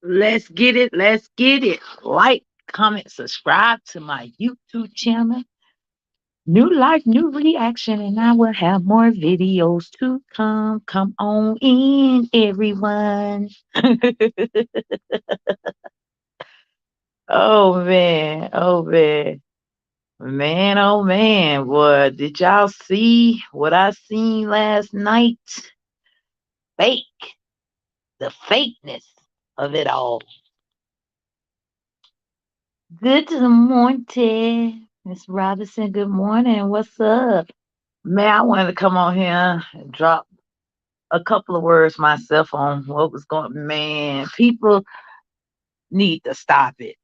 Let's get it. Let's get it. Like, comment, subscribe to my YouTube channel. New life, new reaction, and I will have more videos to come. Come on in, everyone. Oh man, oh man, man, oh man. Boy, did y'all see what I seen last night? Fake, the fakeness of it all. Good morning, Miss Robinson. Good morning. What's up? Man, I wanted to come on here and drop a couple of words myself on what was going. Man, people need to stop it.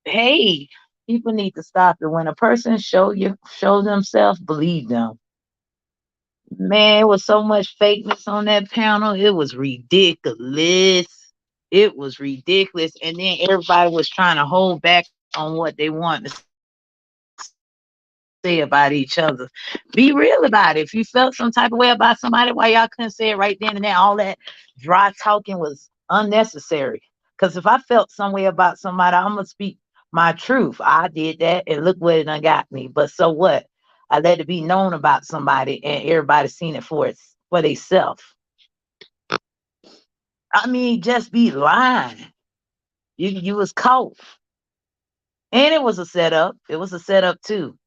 Hey, people need to stop it. When a person show themselves, believe them. Man, it was so much fakeness on that panel. It was ridiculous. It was ridiculous. And then everybody was trying to hold back on what they wanted to say about each other. Be real about it. If you felt some type of way about somebody, why y'all couldn't say it right then and there? All that dry talking was unnecessary. Because if I felt some way about somebody, I'm going to speak my truth. I did that, and look where it done got me. But so what? I let it be known about somebody, and everybody seen it for themselves. I mean, just be lying. You was caught, and it was a setup. It was a setup too.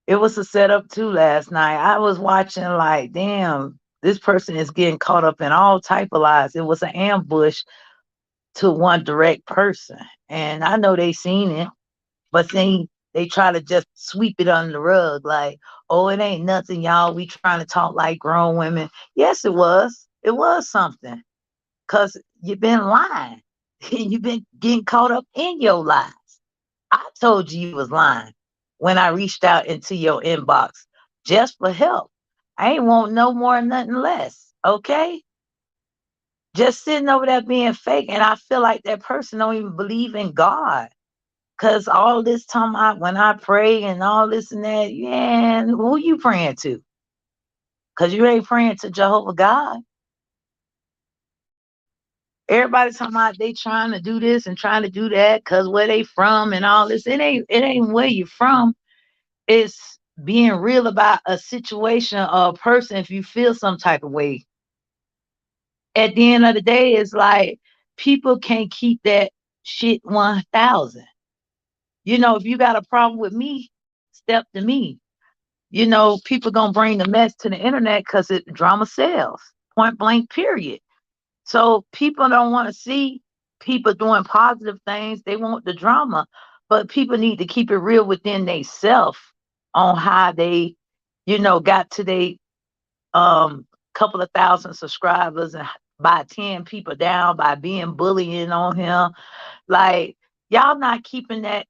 It was a setup too last night. I was watching like, damn, this person is getting caught up in all type of lies. It was an ambush to one direct person. And I know they seen it, but they try to just sweep it under the rug like, oh, it ain't nothing, y'all. We trying to talk like grown women. Yes, it was. It was something. Cause you've been lying. You've been getting caught up in your lies. I told you was lying when I reached out into your inbox just for help. I ain't want no more, nothing less. Okay? Just sitting over there being fake. And I feel like that person don't even believe in God. Cause all this time when I pray and all this and that, yeah, who you praying to? Cause you ain't praying to Jehovah God. Everybody talking about they trying to do this and trying to do that because where they from and all this. It ain't where you from. It's being real about a situation or a person if you feel some type of way. At the end of the day, it's like people can't keep that shit 1,000. If you got a problem with me, step to me. People gonna bring the mess to the internet because it drama sells. Point blank, period. So people don't want to see people doing positive things. They want the drama. But people need to keep it real within themselves on how they, got to they couple of thousand subscribers and by 10 people down by being bullying on him. Like, y'all not keeping that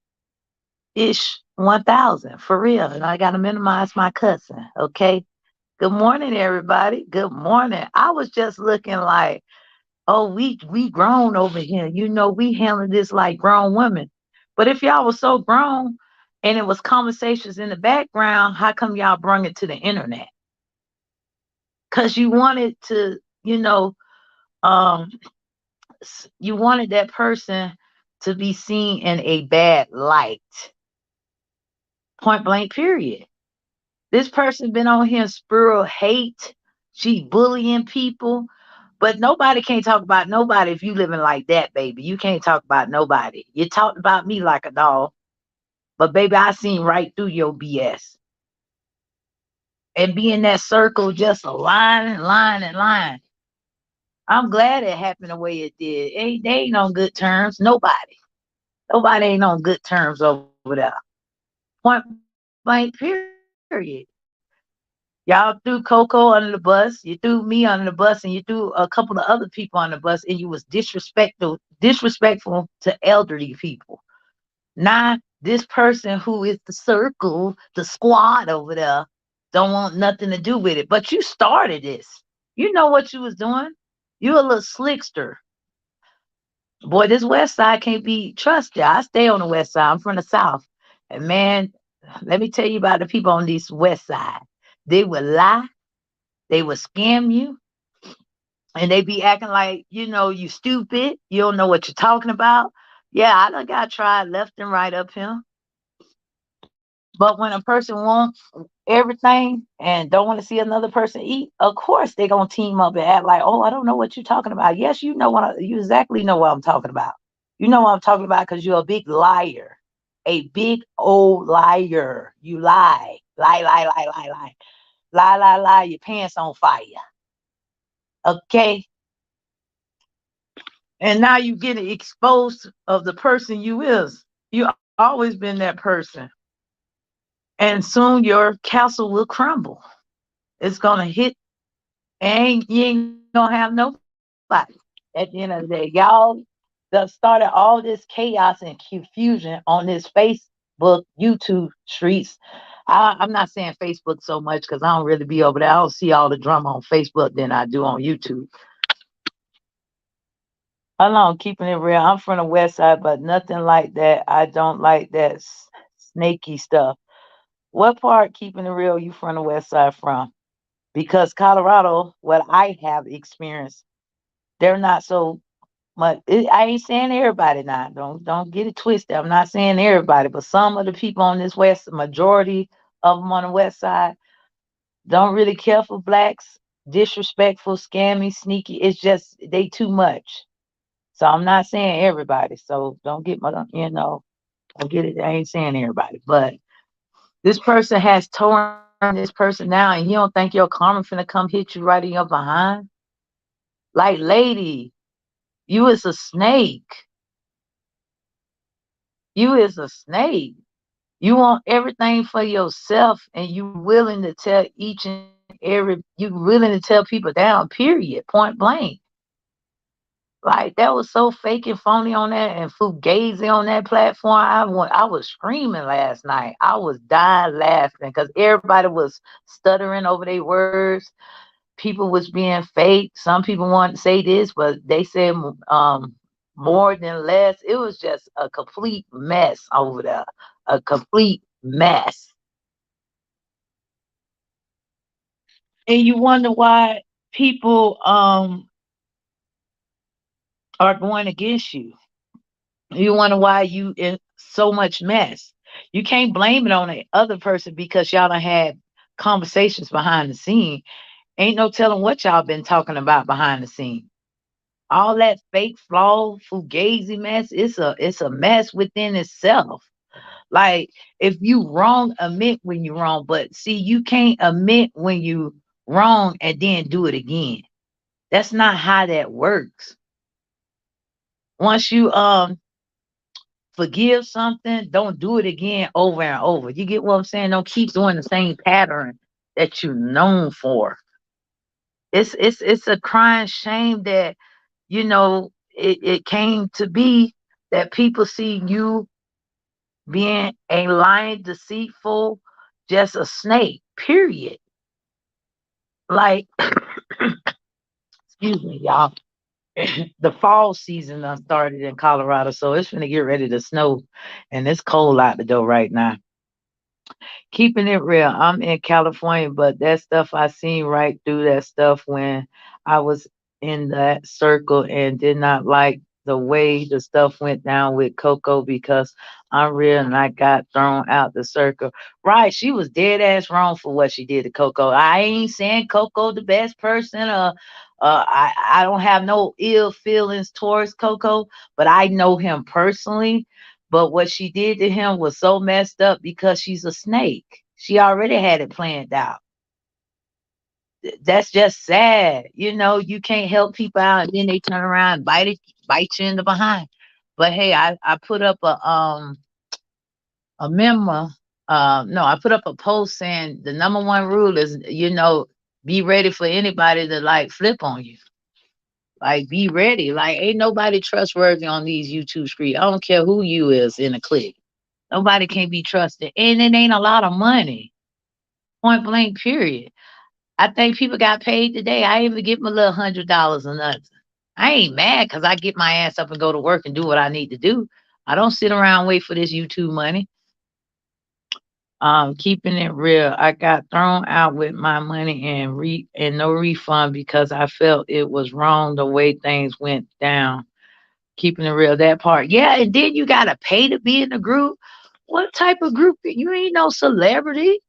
ish 1,000 for real. And I gotta minimize my cussing. Okay. Good morning, everybody. Good morning. I was just looking like, oh, we grown over here. We handle this like grown women. But if y'all was so grown and it was conversations in the background, how come y'all brung it to the internet? Because you wanted to, um, you wanted that person to be seen in a bad light. Point blank, period. This person been on here spur hate. She bullying people. But nobody can't talk about nobody if you living like that, baby. You can't talk about nobody. You talked about me like a dog. But baby, I seen right through your BS. And be in that circle just a lying and lying and lying. I'm glad it happened the way it did. They ain't on good terms. Nobody. Nobody ain't on good terms over there. Point blank, period. Y'all threw Coco under the bus. You threw me under the bus, and you threw a couple of other people under the bus, and you was disrespectful to elderly people. Now, this person who is the circle, the squad over there, don't want nothing to do with it. But you started this. You know what you was doing. You a little slickster. Boy, this west side can't be trusted. I stay on the west side. I'm from the south. And man, let me tell you about the people on this west side. They will lie. They will scam you. and they be acting like, you stupid. You don't know what you're talking about. Yeah, I done got tried left and right up here. But when a person wants everything and don't want to see another person eat, of course they're gonna team up and act like, oh, I don't know what you're talking about. Yes, you exactly know what I'm talking about. You know what I'm talking about because you're a big liar. A big old liar. You lie. Lie, lie, lie, lie, lie. Lie, lie, lie, your pants on fire. Okay? And now you getting exposed of the person you is. You always been that person. And soon your castle will crumble. It's gonna hit, and you ain't gonna have nobody at the end of the day. Y'all that started all this chaos and confusion on this Facebook, YouTube streets. I'm not saying Facebook so much because I don't really be over there. I don't see all the drama on Facebook than I do on YouTube. Hold on, keeping it real. I'm from the west side, but nothing like that. I don't like that snaky stuff. What part, keeping it real, you from the west side from? Because Colorado, what I have experienced, they're not so much. I ain't saying everybody now. Don't get it twisted. I'm not saying everybody, but some of the people on this west, the majority of them on the west side, don't really care for blacks. Disrespectful, scammy, sneaky. It's just they too much. So I'm not saying everybody. So don't get my, don't get it. I ain't saying everybody, but this person has torn this person down, and you don't think your karma finna come hit you right in your behind? Like, lady, you is a snake. You is a snake. You want everything for yourself, and you willing to tell each and every, you willing to tell people down, period, point blank. Like, that was so fake and phony on that and fugazi on that platform. I was screaming last night. I was dying laughing because everybody was stuttering over their words. People was being fake. Some people wanted to say this, but they said more than less. It was just a complete mess over there. A complete mess. And you wonder why people are going against you. You wonder why you in so much mess. You can't blame it on the other person because y'all done had conversations behind the scene. Ain't no telling what y'all been talking about behind the scene. All that fake, flawed, fugazi mess. It's a mess within itself. Like, if you wrong, admit when you're wrong. But see, you can't admit when you wrong and then do it again. That's not how that works. Once you forgive something, don't do it again over and over. You get what I'm saying? Don't keep doing the same pattern that you're known for. It's a crying shame that it came to be that people see you being a lying, deceitful, just a snake. Period. Like, excuse me, y'all. The fall season done started in Colorado, so it's gonna get ready to snow, and it's cold out the door right now. Keeping it real, I'm in California, but that stuff I seen right through that stuff when I was in that circle and did not like the way the stuff went down with Coco because I'm real and I got thrown out the circle. Right, she was dead ass wrong for what she did to Coco. I ain't saying Coco the best person. I don't have no ill feelings towards Coco, but I know him personally, but what she did to him was so messed up because she's a snake. She already had it planned out. That's just sad. You can't help people out and then they turn around and bite you in the behind. But hey, I put up a memo. No, I put up a post saying the number one rule is, be ready for anybody to like flip on you. Like, be ready. Like, ain't nobody trustworthy on these YouTube streets. I don't care who you is in a clique. Nobody can be trusted. And it ain't a lot of money. Point blank, period. I think people got paid today. I even get my little $100 or nothing. I ain't mad because I get my ass up and go to work and do what I need to do. I don't sit around and wait for this YouTube money. Keeping it real, I got thrown out with my money and no refund because I felt it was wrong the way things went down. Keeping it real, that part. Yeah, and then you gotta pay to be in the group. What type of group? You ain't no celebrity.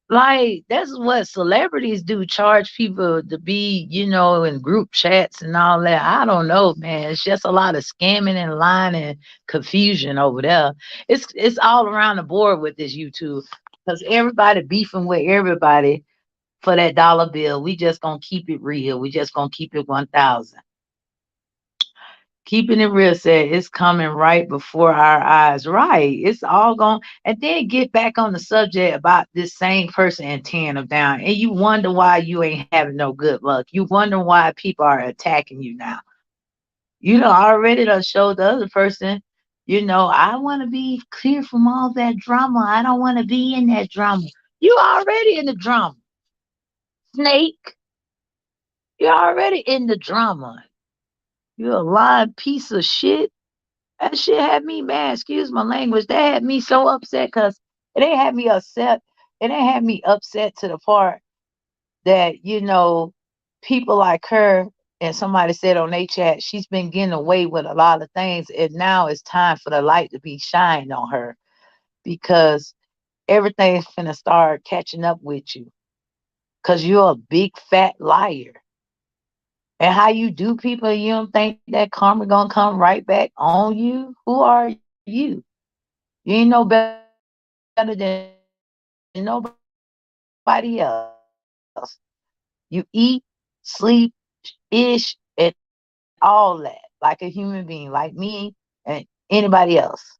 Like that's what celebrities do, charge people to be, in group chats and all that. I don't know, man. It's just a lot of scamming and lying and confusion over there. It's all around the board with this YouTube because everybody beefing with everybody for that dollar bill. We just gonna keep it real. We just gonna keep it 1,000. Keeping it real said it's coming right before our eyes. Right. It's all going and then get back on the subject about this same person and tearing them down. And you wonder why you ain't having no good luck. You wonder why people are attacking you now. Already done showed the other person, I want to be clear from all that drama. I don't want to be in that drama. You already in the drama. Snake. You're already in the drama. You're a lying piece of shit. That shit had me mad. Excuse my language. That had me so upset because it ain't had me upset. It ain't had me upset to the part that, people like her and somebody said on their chat, she's been getting away with a lot of things. And now it's time for the light to be shined on her because everything's finna start catching up with you because you're a big fat liar. And how you do people, you don't think that karma gonna come right back on you? Who are you? You ain't no better than nobody else. You eat, sleep, ish, and all that like a human being, like me and anybody else.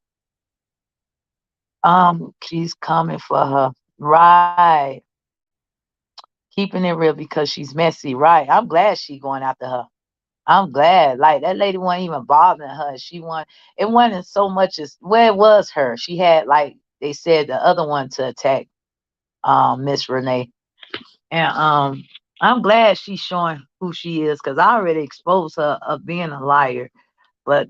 She's coming for her. Right. Keeping it real because she's messy. Right. I'm glad she going after her. I'm glad. Like that lady wasn't even bothering her. It wasn't so much as well, it was her. She had like they said the other one to attack Miss Renee. And I'm glad she's showing who she is because I already exposed her of being a liar. But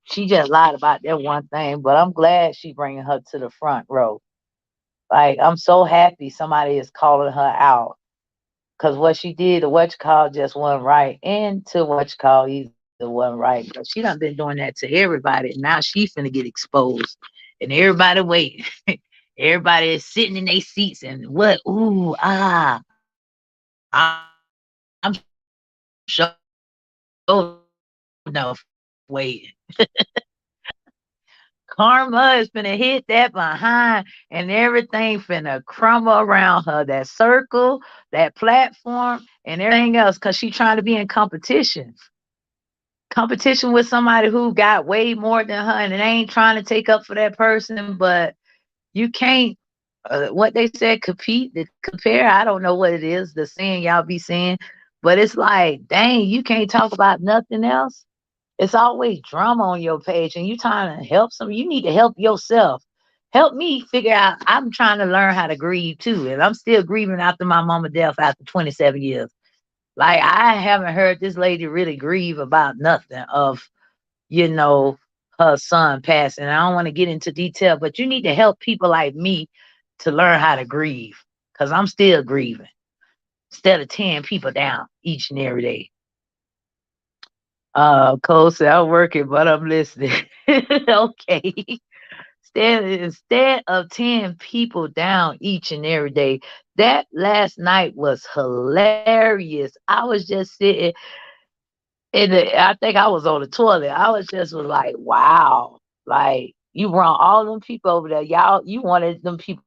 she just lied about that one thing. But I'm glad she bringing her to the front row. Like I'm so happy somebody is calling her out because what she did, the what you call just wasn't right, and to what you call either wasn't right. Because she done been doing that to everybody, and now she finna get exposed, and everybody wait. Everybody is sitting in their seats and what? Ooh, I'm sure enough waiting. Karma is finna hit that behind and everything finna crumble around her. That circle, that platform, and everything else, because she trying to be in competition. Competition with somebody who got way more than her and it ain't trying to take up for that person, but you can't what they said, compete, to compare. I don't know what it is, the saying y'all be saying, but it's like, dang, you can't talk about nothing else. It's always drama on your page, and you trying to help some. You need to help yourself. Help me figure out. I'm trying to learn how to grieve too, and I'm still grieving after my mama death after 27 years. Like I haven't heard this lady really grieve about nothing of you know her son passing. I don't want to get into detail, but you need to help people like me to learn how to grieve because I'm still grieving instead of tearing people down each and every day. Cole said, I'm working, but I'm listening. Okay. Instead of tearing people down each and every day, that last night was hilarious. I was just sitting I think I was on the toilet. I was like, wow. Like you brought all them people over there. Y'all, you wanted them people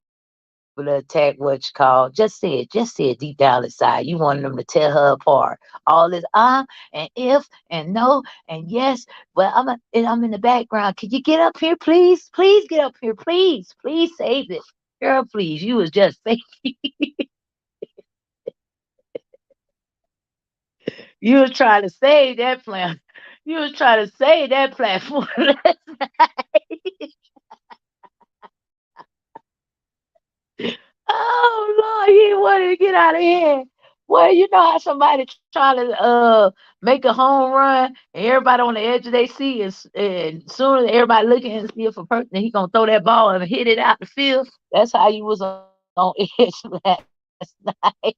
to attack what you call. Just say it deep down inside. You wanted them to tear her apart. All this and if and no and yes, but I'm in the background. Can you get up here, please? Please get up here, please. Please save it. Girl, please. You was just saying you was trying to save that plan. You was trying to save that platform. Oh Lord, he wanted to get out of here. Well, you know how somebody trying to make a home run and everybody on the edge of their seat and soon as everybody looking and see if a person he gonna throw that ball and hit it out the field. That's how you was on edge last night.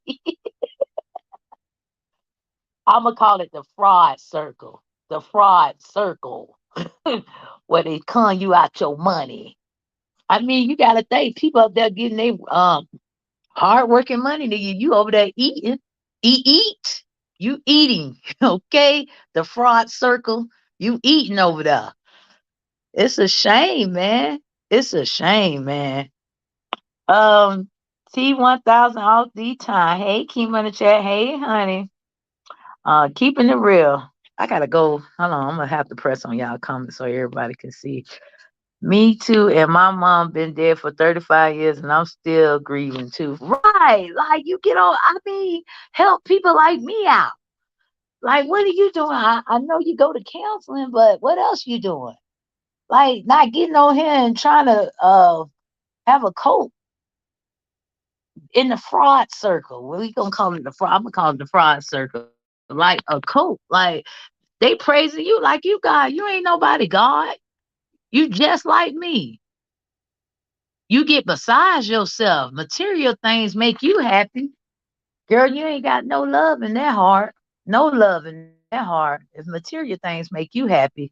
I'ma call it the fraud circle. The fraud circle. Where they con you out your money. I mean, you gotta think people up there getting their hard working money to you. You over there eating. Eat. You eating. Okay? The fraud circle. You eating over there. It's a shame, man. It's a shame, man. Um, T1000 off the time. Hey, Kim in the chat. Hey, honey. Keeping it real. I gotta go. Hold on, I'm gonna have to press on y'all comments so everybody can see. Me too, and my mom been dead for 35 years, and I'm still grieving too. Right, like you get on. I mean, help people like me out. Like, what are you doing? I know you go to counseling, but what else you doing? Like, not getting on here and trying to have a cope in the fraud circle. We gonna call it the fraud. I'm gonna call it the fraud circle, like a cope. Like they praising you like you God. You ain't nobody God. You just like me. You get besides yourself. Material things make you happy. Girl, you ain't got no love in that heart. No love in that heart. If material things make you happy,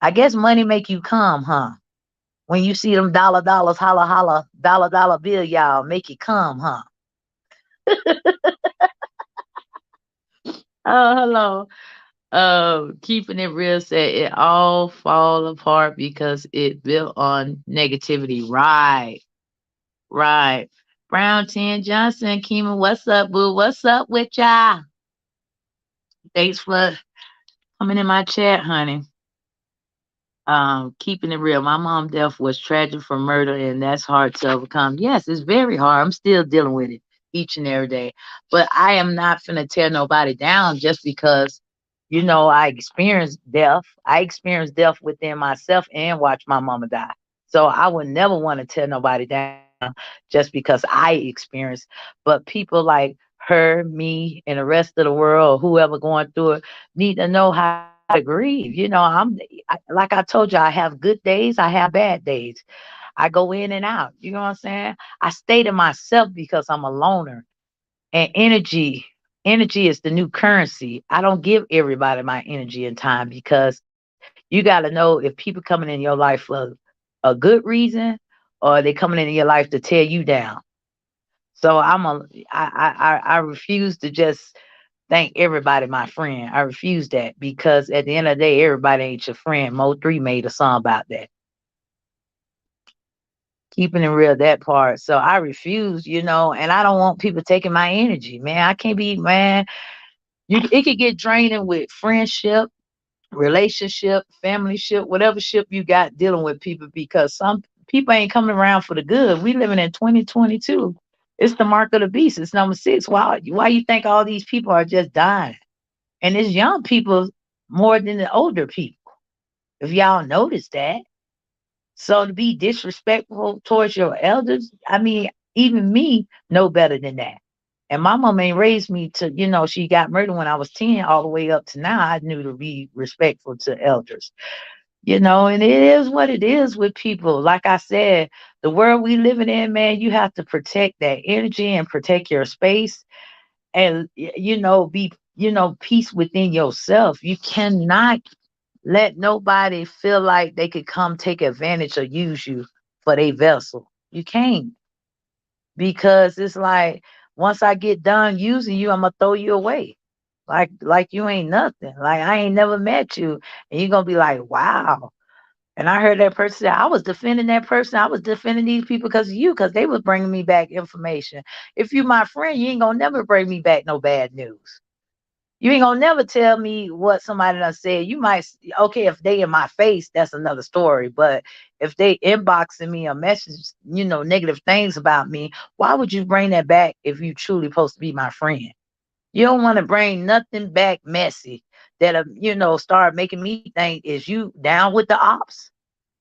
I guess money make you calm, huh? When you see them dollars, holla holla, dollar bill, y'all, make you calm, huh? Oh, hello. Keeping it real said it all fall apart because it built on negativity. Right. Right. Brown 10 Johnson, Kima, what's up, boo? What's up with ya? Thanks for coming in my chat, honey. Keeping it real. My mom' death was tragic for murder, and that's hard to overcome. Yes, it's very hard. I'm still dealing with it each and every day. But I am not finna tear nobody down just because, I experienced death. I experienced death within myself and watched my mama die. So I would never want to tear nobody down just because I experienced. But people like her, me, and the rest of the world, whoever going through it, need to know how to grieve. Like I told you, I have good days, I have bad days. I go in and out. You know what I'm saying? I stay to myself because I'm a loner. And energy is the new currency. I don't give everybody my energy and time because you got to know if people coming in your life for a good reason or they coming into your life to tear you down. So I refuse to just thank everybody my friend. I refuse that because at the end of the day, everybody ain't your friend. Mo3 made a song about that. Keeping it real, that part. So I refuse, and I don't want people taking my energy, man. I can't be, man. It could get draining with friendship, relationship, family ship, whatever ship you got dealing with people because some people ain't coming around for the good. We living in 2022. It's the mark of the beast. It's number 6. Why you think all these people are just dying? And it's young people more than the older people. If y'all notice that. So to be disrespectful towards your elders, I mean, even me know better than that. And my mom ain't raised me to, she got murdered when I was 10 all the way up to now. I knew to be respectful to elders, and it is what it is with people. Like I said, the world we living in, man, you have to protect that energy and protect your space and, be, peace within yourself. You cannot let nobody feel like they could come take advantage or use you for their vessel. You can't because it's like once I get done using you, I'm gonna throw you away. Like you ain't nothing. Like I ain't never met you, and you're gonna be like, wow. And I heard that person say, I was defending that person. I was defending these people because of you, because they was bringing me back information. If you my friend, you ain't gonna never bring me back no bad news. You ain't gonna never tell me what somebody done said. You might, okay, if they in my face, that's another story. But if they inboxing me a message, negative things about me, why would you bring that back if you truly supposed to be my friend? You don't want to bring nothing back messy that'll, start making me think, is you down with the ops?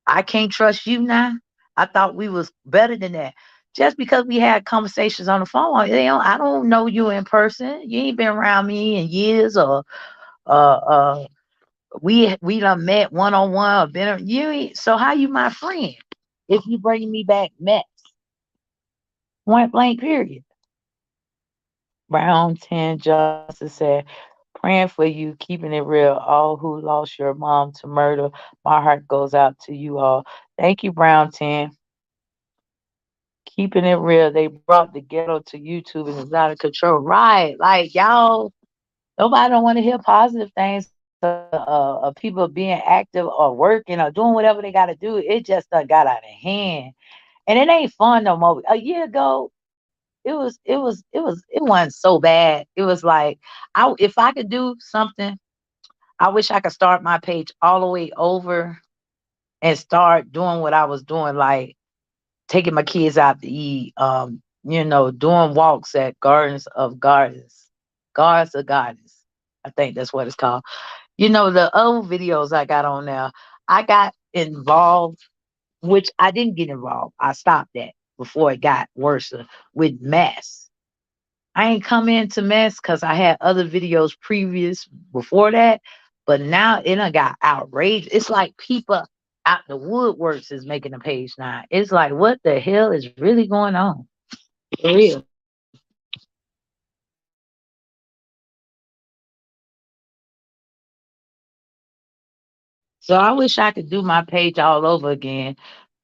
I can't trust you now. I thought we was better than that. Just because we had conversations on the phone, I don't know you in person. You ain't been around me in years, or uh, uh, we done met one on one, or been you. Ain't, so how you my friend if you bring me back mess? Point blank. Period. Brown 10 Johnson said, praying for you, keeping it real. All who lost your mom to murder, my heart goes out to you all. Thank you, Brown 10. Keeping it real. They brought the ghetto to YouTube and it's out of control. Right. Like, y'all, nobody don't want to hear positive things of people being active or working or doing whatever they got to do. It just got out of hand. And it ain't fun no more. A year ago, it wasn't so bad. It was like, if I could do something, I wish I could start my page all the way over and start doing what I was doing, like taking my kids out to eat, doing walks at Gardens of Gardens. I think that's what it's called. The old videos I got on there, I got involved, which I didn't get involved. I stopped that before it got worse with mess. I ain't come into mess because I had other videos previous before that, but now it done got outrageous. It's like people out the woodworks is making a page now. It's like, what the hell is really going on? For real. So I wish I could do my page all over again.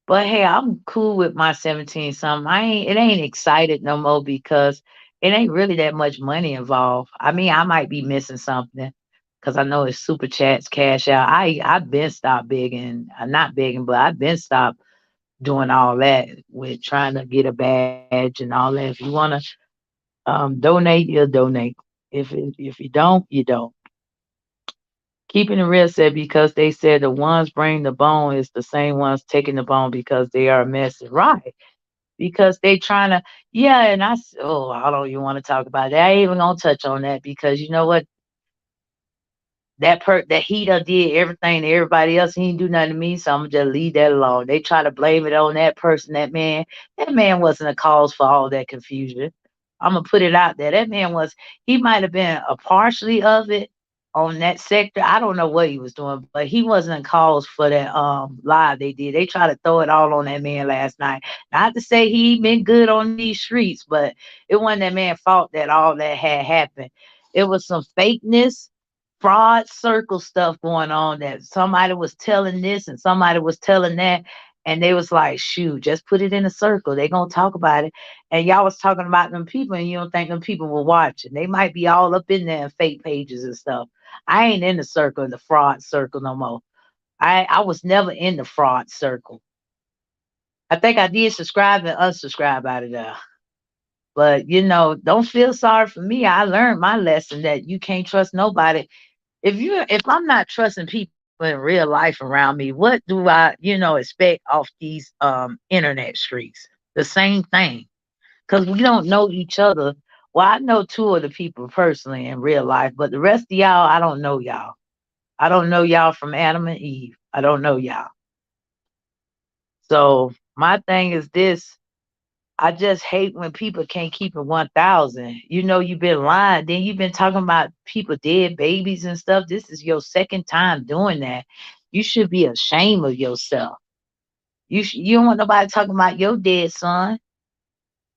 But hey, I'm cool with my 17 something. It ain't excited no more because it ain't really that much money involved. I mean, I might be missing something because I know it's super chats, cash out. I've been stopped begging, not begging, but I've been stopped doing all that with trying to get a badge and all that. If you wanna donate, you'll donate. If you don't, you don't. Keeping it real said because they said the ones bring the bone is the same ones taking the bone because they are messy. Right. Because they trying to, yeah, and I don't even want to talk about that. I ain't even gonna touch on that because you know what? That he done did everything to everybody else. He didn't do nothing to me, so I'm gonna just leave that alone. They try to blame it on that person, that man. That man wasn't a cause for all that confusion. I'm gonna put it out there. That man he might have been a partially of it on that sector. I don't know what he was doing, but he wasn't a cause for that live they did. They tried to throw it all on that man last night. Not to say he been good on these streets, but it wasn't that man's fault that all that had happened. It was some fakeness, fraud circle stuff going on that somebody was telling this and somebody was telling that, and they was like, shoot, just put it in a circle, they gonna talk about it. And y'all was talking about them people and you don't think them people were watching. They might be all up in there in fake pages and stuff. I ain't in the circle, the fraud circle no more. I was never in the fraud circle. I think I did subscribe and unsubscribe out of there. But don't feel sorry for me. I learned my lesson that you can't trust nobody. If I'm not trusting people in real life around me, what do I expect off these internet streets? The same thing. Because we don't know each other. Well, I know two of the people personally in real life, but the rest of y'all, I don't know y'all. I don't know y'all from Adam and Eve. I don't know y'all. So my thing is this. I just hate when people can't keep it 1,000. You've been lying. Then you've been talking about people dead babies and stuff. This is your second time doing that. You should be ashamed of yourself. You don't want nobody talking about your dead son.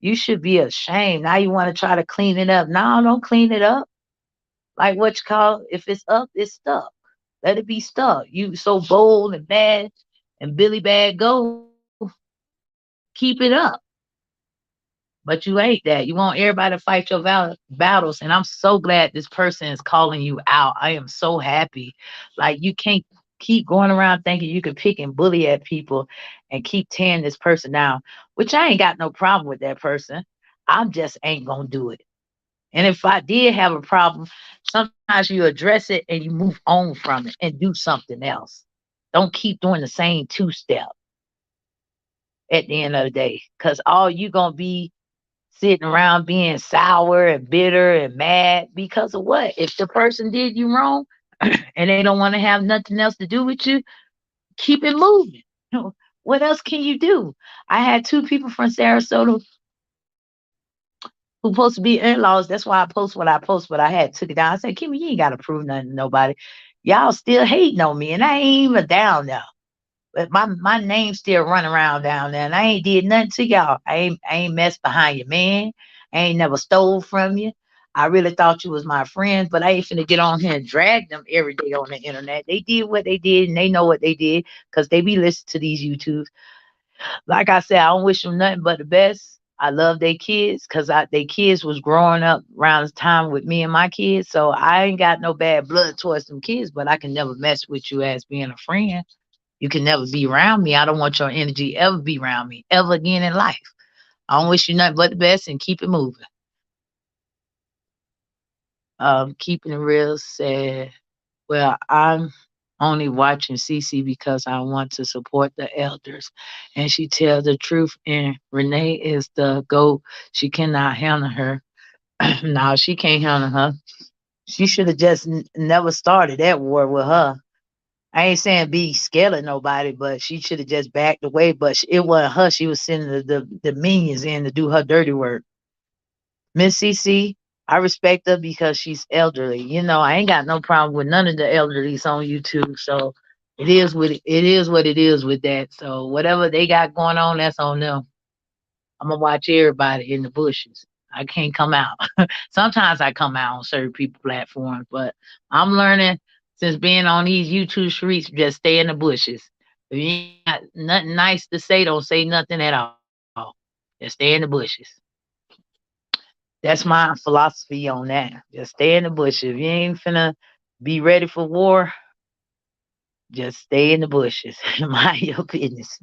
You should be ashamed. Now you want to try to clean it up. No, don't clean it up. Like what you call, if it's up, it's stuck. Let it be stuck. You so bold and bad and Billy Bad go. Keep it up. But you ain't that. You want everybody to fight your battles. And I'm so glad this person is calling you out. I am so happy. Like, you can't keep going around thinking you can pick and bully at people and keep tearing this person down, which I ain't got no problem with that person. I just ain't going to do it. And if I did have a problem, sometimes you address it and you move on from it and do something else. Don't keep doing the same two-step at the end of the day, because all you going to be sitting around being sour and bitter and mad because of what? If the person did you wrong and they don't want to have nothing else to do with you, keep it moving. What else can you do? I had two people from Sarasota who supposed to be in-laws. That's why I post what I post, but I had took it down. I said, Kimmy, you ain't gotta prove nothing to nobody. Y'all still hating on me, and I ain't even down there. But my name still running around down there, and I ain't did nothing to y'all. I ain't messed behind your man. I ain't never stole from you. I really thought you was my friend, but I ain't finna get on here and drag them every day on the internet. They did what they did, and they know what they did because they be listening to these YouTubes. Like I said, I don't wish them nothing but the best. I love their kids because they kids was growing up around the time with me and my kids. So I ain't got no bad blood towards them kids, but I can never mess with you as being a friend. You can never be around me. I don't want your energy ever be around me ever again in life. I don't wish you nothing but the best and keep it moving. Keeping it real sad. Well, I'm only watching Cece because I want to support the elders. And she tells the truth. And Renee is the GOAT. She cannot handle her. No, she can't handle her. She should have just never started that war with her. I ain't saying be scared of nobody, but she should have just backed away. But it wasn't her. She was sending the minions in to do her dirty work. Miss CC, I respect her because she's elderly. I ain't got no problem with none of the elderlies on YouTube. So it is what it is with that. So whatever they got going on, that's on them. I'm gonna watch everybody in the bushes. I can't come out. Sometimes I come out on certain people platforms, but I'm learning since being on these YouTube streets, just stay in the bushes. If you ain't got nothing nice to say, don't say nothing at all. Just stay in the bushes. That's my philosophy on that. Just stay in the bushes. If you ain't finna be ready for war, just stay in the bushes. Mind your business.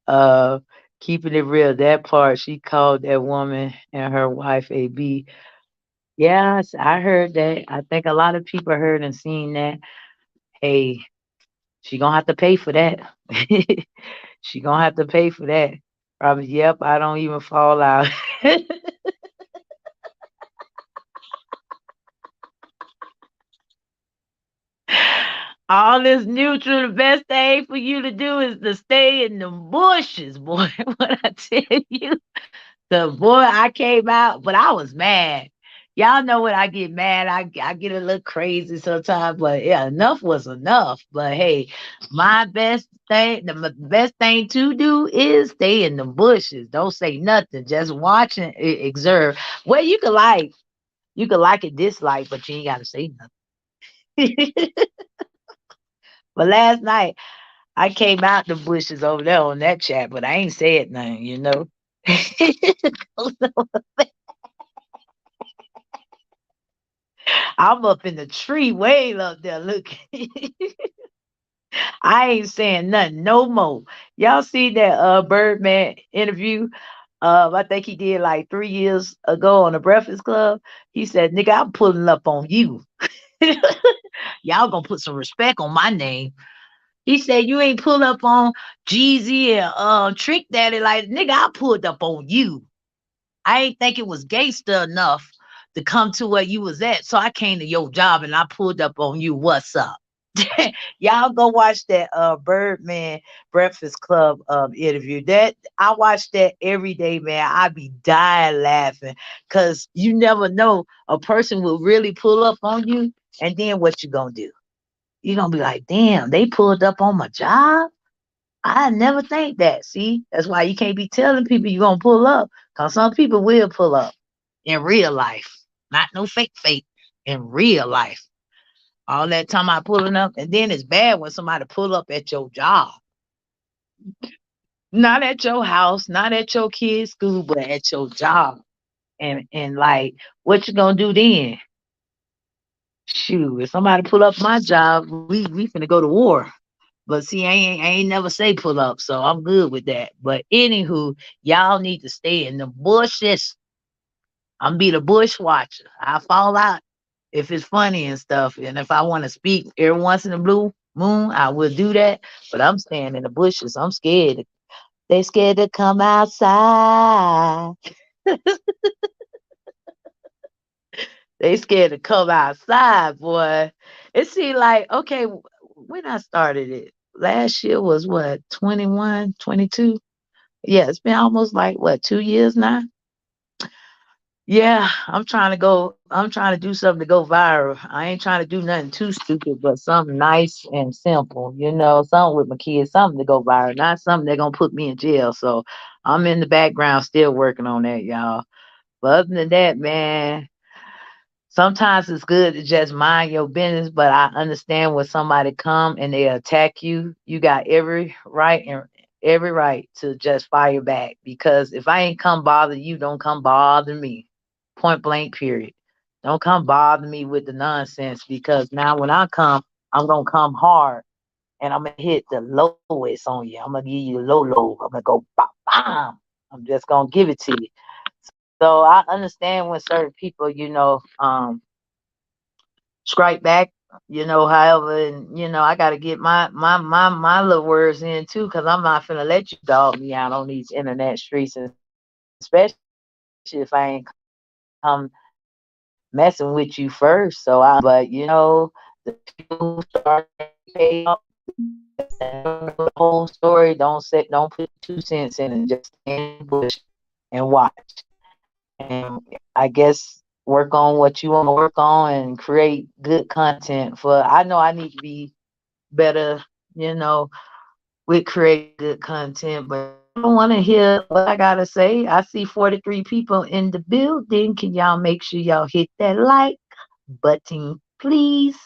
Uh, Keeping it real, that part, she called that woman and her wife a B. Yes, I heard that. I think a lot of people heard and seen that. Hey, she gonna have to pay for that. She gonna have to pay for that. Probably, yep, I don't even fall out. All this neutral, the best thing for you to do is to stay in the bushes, boy. What I tell you. The boy, I came out, but I was mad. Y'all know when I get mad, I get a little crazy sometimes, but yeah, enough was enough. But hey, my best thing, the best thing to do is stay in the bushes. Don't say nothing. Just watch and observe. Well, you could like it, dislike, but you ain't gotta say nothing. But last night I came out the bushes over there on that chat, but I ain't said nothing. I'm up in the tree, way up there looking. I ain't saying nothing no more. Y'all see that Birdman interview? I think he did like 3 years ago on the Breakfast Club. He said, "Nigga, I'm pulling up on you. Y'all gonna put some respect on my name." He said, "You ain't pull up on Jeezy and Trick Daddy like nigga. I pulled up on you. I ain't think it was gangster enough to come to where you was at. So I came to your job and I pulled up on you. What's up?" Y'all go watch that Birdman Breakfast Club interview. That I watch that every day, man. I be dying laughing because you never know a person will really pull up on you, and then what you gonna do? You gonna be like, damn, they pulled up on my job. I never think that. See, that's why you can't be telling people you're gonna pull up, cause some people will pull up in real life, not no fake, in real life. All that time I pulling up, and then it's bad when somebody pull up at your job, not at your house, not at your kid's school, but at your job. And like, what you gonna do then? Shoot, if somebody pull up my job, we finna go to war. But see, I ain't never say pull up, so I'm good with that. But anywho, y'all need to stay in the bushes. I'm be the bush watcher. I fall out if it's funny and stuff, and if I want to speak every once in a blue moon, I will do that. But I'm staying in the bushes. I'm scared. They scared to come outside. They scared to come outside, boy. It seemed like okay when I started it. last year was what, 21, 22. Yeah, it's been almost like what, 2 years now. Yeah, I'm trying to do something to go viral. I ain't trying to do nothing too stupid, but something nice and simple, something with my kids, something to go viral, not something they're gonna put me in jail. So I'm in the background still working on that, y'all. But other than that, man, sometimes it's good to just mind your business, but I understand when somebody come and they attack you, you got every right to just fire back. Because if I ain't come bother you, don't come bother me. Point blank, period. Don't come bother me with the nonsense, because now when I come, I'm gonna come hard and I'm gonna hit the lowest on you. I'm gonna give you low. I'm gonna go bam bam. I'm just gonna give it to you. So I understand when certain people, strike back, however, and I gotta get my little words in too, because I'm not finna let you dog me out on these internet streets, especially if I ain't come messing with you first. So I understand, but the people who started pay off, listen, you don't know the whole story. Don't put 2 cents in it. Just stay in the bush and watch. And I guess work on what you want to work on and create good content. For I know I need to be better, you know, with creating good content. But if y'all don't want to hear what I gotta say, I see 43 people in the building. Can y'all make sure y'all hit that like button, please?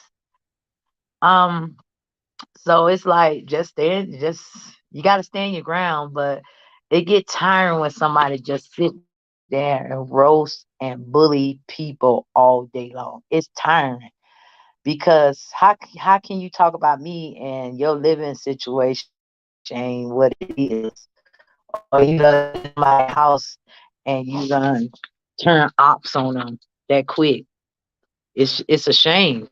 Um, so it's like just you gotta stand your ground, but it get tiring when somebody just sit there and roast and bully people all day long. It's tiring, because how can you talk about me and your living situation ain't what it is, or you done been in somebody's house and you done turn ops on them that quick. It's a shame.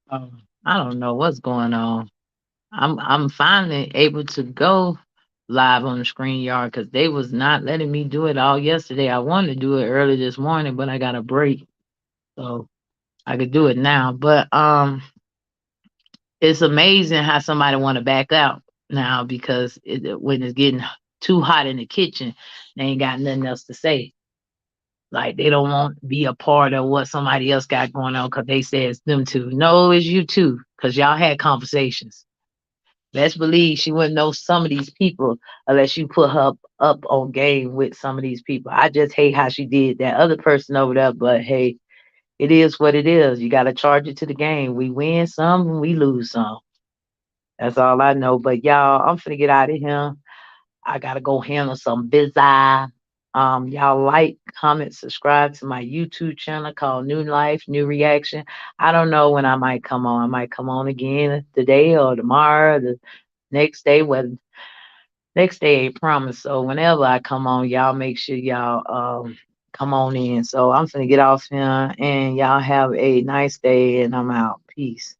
I don't know what's going on. I'm finally able to go live on the screen yard, because they was not letting me do it all yesterday. I wanted to do it early this morning, but I got a break, so I could do it now. But it's amazing how somebody want to back out now, because when it's getting too hot in the kitchen, they ain't got nothing else to say. Like they don't want to be a part of what somebody else got going on because they say it's them too. No, it's you too, because y'all had conversations. Let's believe she wouldn't know some of these people unless you put her up on game with some of these people. I just hate how she did that other person over there, but hey, it is what it is. You got to charge it to the game. We win some and we lose some. That's all I know. But y'all, I'm finna get out of here. I gotta go handle some business. Y'all like, comment, subscribe to my YouTube channel called New Life, New Reaction. I don't know when I might come on. I might come on again today or tomorrow, the next day. Whether next day ain't promised. So whenever I come on, y'all make sure y'all come on in. So I'm finna get off here, and y'all have a nice day, and I'm out. Peace.